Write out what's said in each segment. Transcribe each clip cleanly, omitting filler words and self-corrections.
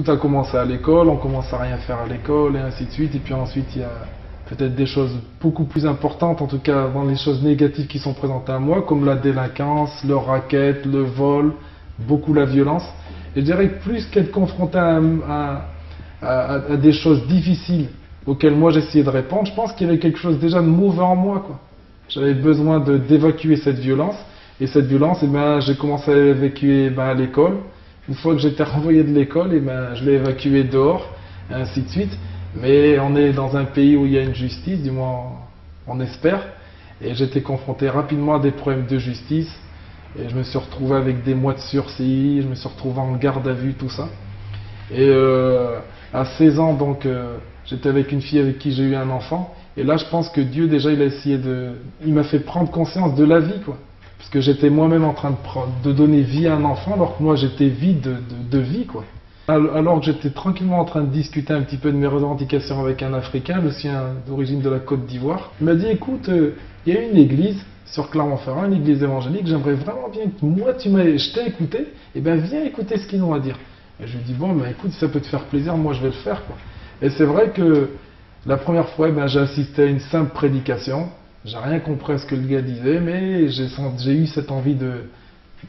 tout a commencé à l'école, on commence à rien faire à l'école et ainsi de suite. Et puis ensuite, il y a peut-être des choses beaucoup plus importantes, en tout cas dans les choses négatives qui sont présentées à moi, comme la délinquance, le racket, le vol, beaucoup la violence. Et je dirais que plus qu'être confronté à des choses difficiles auxquelles moi j'essayais de répondre, je pense qu'il y avait quelque chose déjà de mauvais en moi, quoi. J'avais besoin d'évacuer cette violence. Et cette violence, j'ai commencé à l'évacuer à l'école. Une fois que j'étais renvoyé de l'école, je l'ai évacué dehors, et ainsi de suite. Mais on est dans un pays où il y a une justice, du moins on espère. Et j'étais confronté rapidement à des problèmes de justice. Et je me suis retrouvé avec des mois de sursis, je me suis retrouvé en garde à vue, tout ça. Et à 16 ans, donc, j'étais avec une fille avec qui j'ai eu un enfant. Et là, je pense que Dieu, déjà, il m'a fait prendre conscience de la vie, quoi. Parce que j'étais moi-même en train de donner vie à un enfant, alors que moi, j'étais vide de vie, quoi. Alors que j'étais tranquillement en train de discuter un petit peu de mes revendications avec un Africain, le sien d'origine de la Côte d'Ivoire, il m'a dit, écoute, il y a une église sur Clermont-Ferrand, une église évangélique, j'aimerais vraiment bien que moi, je t'ai écouté, et ben viens écouter ce qu'ils ont à dire. Et je lui dis, bon, ben écoute, si ça peut te faire plaisir, moi je vais le faire, quoi. Et c'est vrai que la première fois, j'ai assisté à une simple prédication. J'ai rien compris à ce que le gars disait, mais j'ai eu cette envie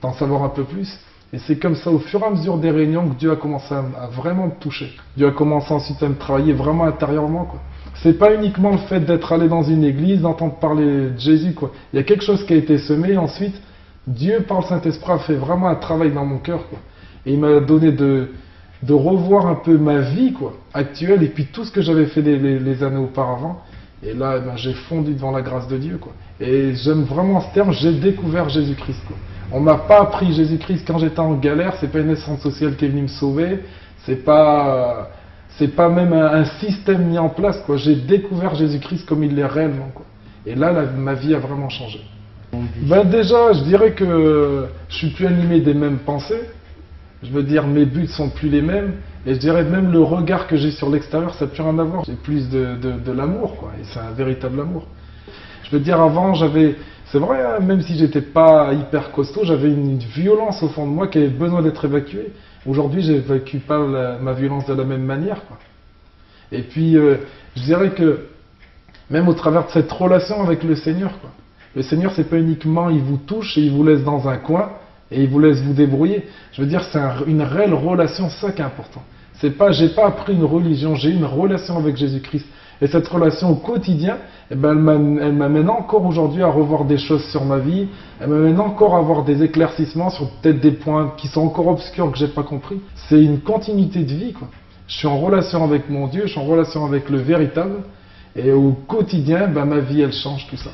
d'en savoir un peu plus. Et c'est comme ça, au fur et à mesure des réunions, que Dieu a commencé à vraiment me toucher. Dieu a commencé ensuite à me travailler vraiment intérieurement, quoi. C'est pas uniquement le fait d'être allé dans une église, d'entendre parler de Jésus, quoi. Il y a quelque chose qui a été semé, et ensuite, Dieu, par le Saint-Esprit, a fait vraiment un travail dans mon cœur, quoi. Et il m'a donné de revoir un peu ma vie, quoi, actuelle, et puis tout ce que j'avais fait les années auparavant. Et là, j'ai fondu devant la grâce de Dieu, quoi. Et j'aime vraiment ce terme, j'ai découvert Jésus-Christ, quoi. On m'a pas appris Jésus-Christ quand j'étais en galère, c'est pas une assistance sociale qui est venue me sauver, c'est pas même un système mis en place, quoi. J'ai découvert Jésus-Christ comme il l'est réellement, quoi. Et là, ma vie a vraiment changé. Déjà, je dirais que je suis plus animé des mêmes pensées. Je veux dire, mes buts sont plus les mêmes, et je dirais même le regard que j'ai sur l'extérieur, ça n'a plus rien à voir. J'ai plus de l'amour, quoi, et c'est un véritable amour. Je veux dire, avant, c'est vrai, hein, même si j'étais pas hyper costaud, j'avais une violence au fond de moi qui avait besoin d'être évacuée. Aujourd'hui, j'évacue pas ma violence de la même manière, quoi. Et puis, je dirais que, même au travers de cette relation avec le Seigneur, quoi. Le Seigneur, c'est pas uniquement, il vous touche et il vous laisse dans un coin, et il vous laisse vous débrouiller. Je veux dire, c'est une réelle relation, c'est ça qui est important. C'est pas, j'ai pas appris une religion, j'ai une relation avec Jésus-Christ. Et cette relation au quotidien, elle m'amène encore aujourd'hui à revoir des choses sur ma vie, elle m'amène encore à avoir des éclaircissements sur peut-être des points qui sont encore obscurs que j'ai pas compris. C'est une continuité de vie, quoi. Je suis en relation avec mon Dieu, je suis en relation avec le véritable, et au quotidien, ma vie, elle change tout ça.